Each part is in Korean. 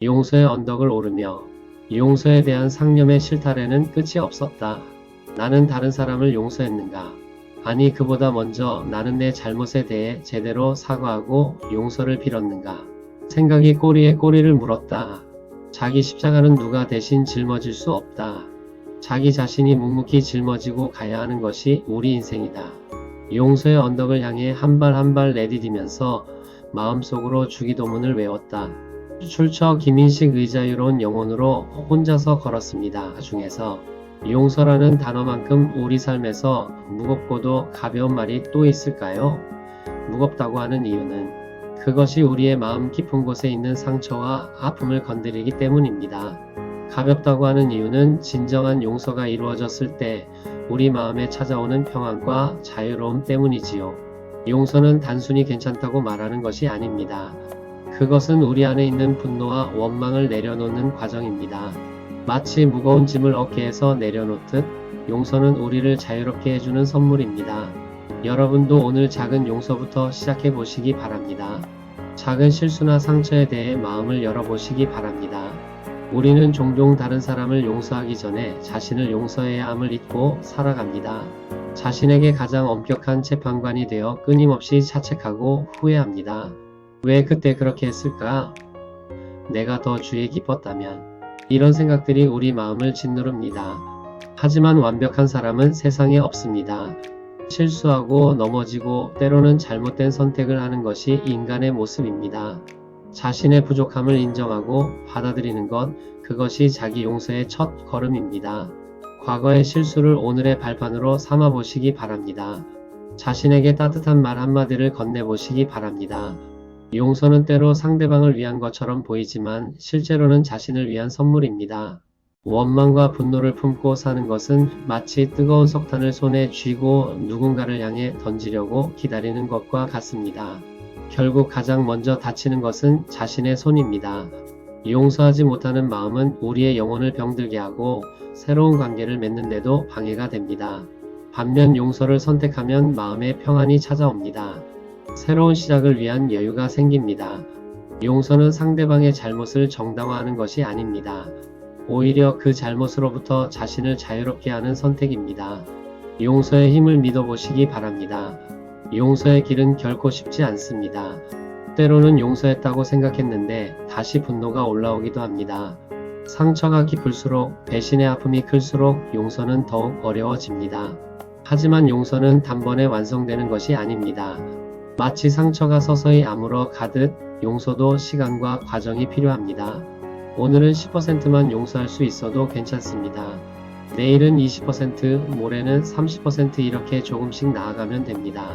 용서의 언덕을 오르며 용서에 대한 상념의 실탈에는 끝이 없었다. 나는 다른 사람을 용서했는가? 아니, 그보다 먼저 나는 내 잘못에 대해 제대로 사과하고 용서를 빌었는가? 생각이 꼬리에 꼬리를 물었다. 자기 십자가는 누가 대신 짊어질 수 없다. 자기 자신이 묵묵히 짊어지고 가야 하는 것이 우리 인생이다. 용서의 언덕을 향해 한 발 한 발 내디디면서 마음속으로 주기도문을 외웠다. 출처 김인식 의자유로운 영혼으로 혼자서 걸었습니다. 중에서 용서라는 단어만큼 우리 삶에서 무겁고도 가벼운 말이 또 있을까요? 무겁다고 하는 이유는 그것이 우리의 마음 깊은 곳에 있는 상처와 아픔을 건드리기 때문입니다. 가볍다고 하는 이유는 진정한 용서가 이루어졌을 때 우리 마음에 찾아오는 평안과 자유로움 때문이지요. 용서는 단순히 괜찮다고 말하는 것이 아닙니다. 그것은 우리 안에 있는 분노와 원망을 내려놓는 과정입니다. 마치 무거운 짐을 어깨에서 내려놓듯 용서는 우리를 자유롭게 해주는 선물입니다. 여러분도 오늘 작은 용서부터 시작해 보시기 바랍니다. 작은 실수나 상처에 대해 마음을 열어보시기 바랍니다. 우리는 종종 다른 사람을 용서하기 전에 자신을 용서해야 함을 잊고 살아갑니다. 자신에게 가장 엄격한 재판관이 되어 끊임없이 자책하고 후회합니다. 왜 그때 그렇게 했을까? 내가 더 주의 깊었다면. 이런 생각들이 우리 마음을 짓누릅니다. 하지만 완벽한 사람은 세상에 없습니다. 실수하고 넘어지고 때로는 잘못된 선택을 하는 것이 인간의 모습입니다. 자신의 부족함을 인정하고 받아들이는 것, 그것이 자기 용서의 첫 걸음입니다. 과거의 실수를 오늘의 발판으로 삼아 보시기 바랍니다. 자신에게 따뜻한 말 한마디를 건네보시기 바랍니다. 용서는 때로 상대방을 위한 것처럼 보이지만 실제로는 자신을 위한 선물입니다. 원망과 분노를 품고 사는 것은 마치 뜨거운 석탄을 손에 쥐고 누군가를 향해 던지려고 기다리는 것과 같습니다. 결국 가장 먼저 다치는 것은 자신의 손입니다. 용서하지 못하는 마음은 우리의 영혼을 병들게 하고 새로운 관계를 맺는데도 방해가 됩니다. 반면 용서를 선택하면 마음의 평안이 찾아옵니다. 새로운 시작을 위한 여유가 생깁니다. 용서는 상대방의 잘못을 정당화하는 것이 아닙니다. 오히려 그 잘못으로부터 자신을 자유롭게 하는 선택입니다. 용서의 힘을 믿어보시기 바랍니다. 용서의 길은 결코 쉽지 않습니다. 때로는 용서했다고 생각했는데 다시 분노가 올라오기도 합니다. 상처가 깊을수록 배신의 아픔이 클수록 용서는 더욱 어려워집니다. 하지만 용서는 단번에 완성되는 것이 아닙니다. 마치 상처가 서서히 아물어 가듯 용서도 시간과 과정이 필요합니다. 오늘은 10%만 용서할 수 있어도 괜찮습니다. 내일은 20%, 모레는 30% 이렇게 조금씩 나아가면 됩니다.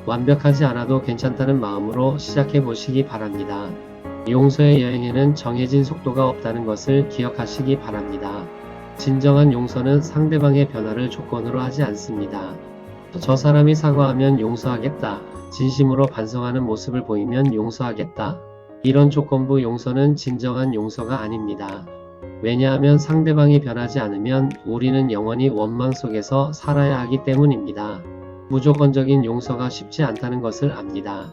완벽하지 않아도 괜찮다는 마음으로 시작해 보시기 바랍니다. 용서의 여행에는 정해진 속도가 없다는 것을 기억하시기 바랍니다. 진정한 용서는 상대방의 변화를 조건으로 하지 않습니다. 저 사람이 사과하면 용서하겠다. 진심으로 반성하는 모습을 보이면 용서하겠다. 이런 조건부 용서는 진정한 용서가 아닙니다. 왜냐하면 상대방이 변하지 않으면 우리는 영원히 원망 속에서 살아야 하기 때문입니다. 무조건적인 용서가 쉽지 않다는 것을 압니다.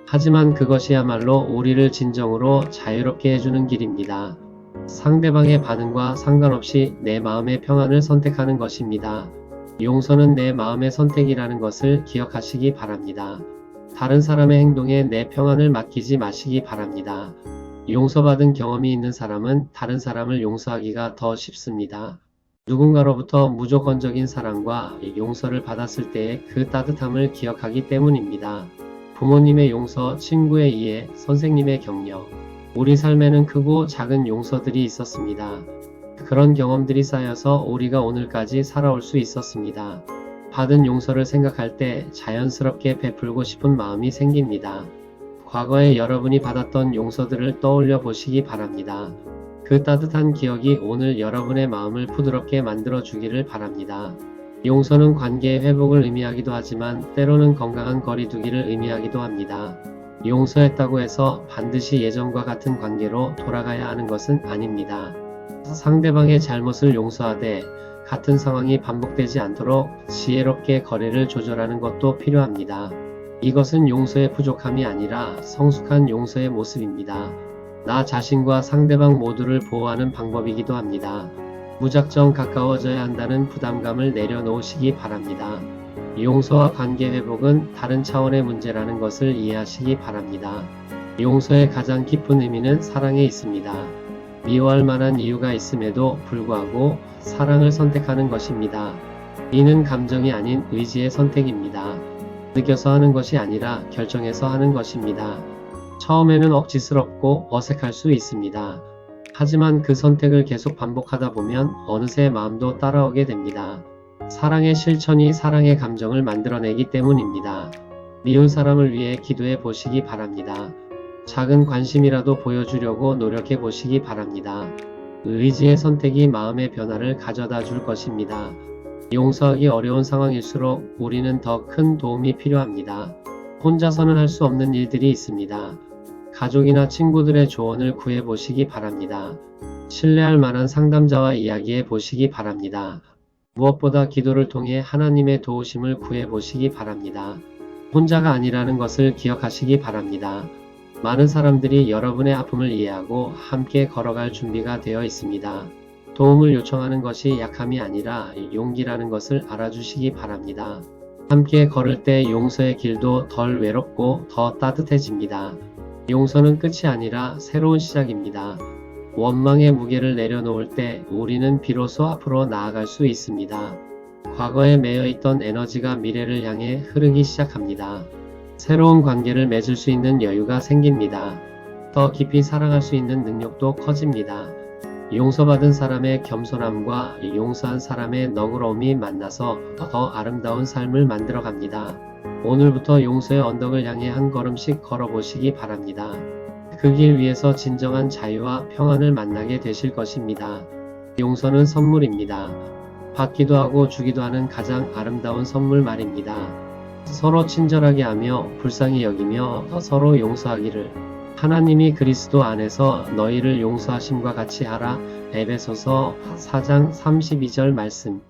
하지만 그것이야말로 우리를 진정으로 자유롭게 해주는 길입니다. 상대방의 반응과 상관없이 내 마음의 평안을 선택하는 것입니다. 용서는 내 마음의 선택이라는 것을 기억하시기 바랍니다. 다른 사람의 행동에 내 평안을 맡기지 마시기 바랍니다. 용서받은 경험이 있는 사람은 다른 사람을 용서하기가 더 쉽습니다. 누군가로부터 무조건적인 사랑과 용서를 받았을 때의 그 따뜻함을 기억하기 때문입니다. 부모님의 용서, 친구의 이해, 선생님의 격려. 우리 삶에는 크고 작은 용서들이 있었습니다. 그런 경험들이 쌓여서 우리가 오늘까지 살아올 수 있었습니다. 받은 용서를 생각할 때 자연스럽게 베풀고 싶은 마음이 생깁니다. 과거에 여러분이 받았던 용서들을 떠올려 보시기 바랍니다. 그 따뜻한 기억이 오늘 여러분의 마음을 부드럽게 만들어 주기를 바랍니다. 용서는 관계의 회복을 의미하기도 하지만 때로는 건강한 거리 두기를 의미하기도 합니다. 용서했다고 해서 반드시 예전과 같은 관계로 돌아가야 하는 것은 아닙니다. 상대방의 잘못을 용서하되 같은 상황이 반복되지 않도록 지혜롭게 거리를 조절하는 것도 필요합니다. 이것은 용서의 부족함이 아니라 성숙한 용서의 모습입니다. 나 자신과 상대방 모두를 보호하는 방법이기도 합니다. 무작정 가까워져야 한다는 부담감을 내려놓으시기 바랍니다. 용서와 관계 회복은 다른 차원의 문제라는 것을 이해하시기 바랍니다. 용서의 가장 깊은 의미는 사랑에 있습니다. 미워할 만한 이유가 있음에도 불구하고 사랑을 선택하는 것입니다. 이는 감정이 아닌 의지의 선택입니다. 느껴서 하는 것이 아니라 결정해서 하는 것입니다. 처음에는 억지스럽고 어색할 수 있습니다. 하지만 그 선택을 계속 반복하다 보면 어느새 마음도 따라오게 됩니다. 사랑의 실천이 사랑의 감정을 만들어내기 때문입니다. 미운 사람을 위해 기도해 보시기 바랍니다. 작은 관심이라도 보여주려고 노력해 보시기 바랍니다. 의지의 선택이 마음의 변화를 가져다 줄 것입니다. 용서하기 어려운 상황일수록 우리는 더 큰 도움이 필요합니다. 혼자서는 할 수 없는 일들이 있습니다. 가족이나 친구들의 조언을 구해 보시기 바랍니다. 신뢰할 만한 상담자와 이야기해 보시기 바랍니다. 무엇보다 기도를 통해 하나님의 도우심을 구해 보시기 바랍니다. 혼자가 아니라는 것을 기억하시기 바랍니다. 많은 사람들이 여러분의 아픔을 이해하고 함께 걸어갈 준비가 되어 있습니다. 도움을 요청하는 것이 약함이 아니라 용기라는 것을 알아주시기 바랍니다. 함께 걸을 때 용서의 길도 덜 외롭고 더 따뜻해집니다. 용서는 끝이 아니라 새로운 시작입니다. 원망의 무게를 내려놓을 때 우리는 비로소 앞으로 나아갈 수 있습니다. 과거에 매여있던 에너지가 미래를 향해 흐르기 시작합니다. 새로운 관계를 맺을 수 있는 여유가 생깁니다. 더 깊이 사랑할 수 있는 능력도 커집니다. 용서받은 사람의 겸손함과 용서한 사람의 너그러움이 만나서 더 아름다운 삶을 만들어갑니다. 오늘부터 용서의 언덕을 향해 한 걸음씩 걸어보시기 바랍니다. 그 길 위에서 진정한 자유와 평안을 만나게 되실 것입니다. 용서는 선물입니다. 받기도 하고 주기도 하는 가장 아름다운 선물 말입니다. 서로 친절하게 하며 불쌍히 여기며 서로 용서하기를. 하나님이 그리스도 안에서 너희를 용서하심과 같이 하라. 에베소서 4장 32절 말씀.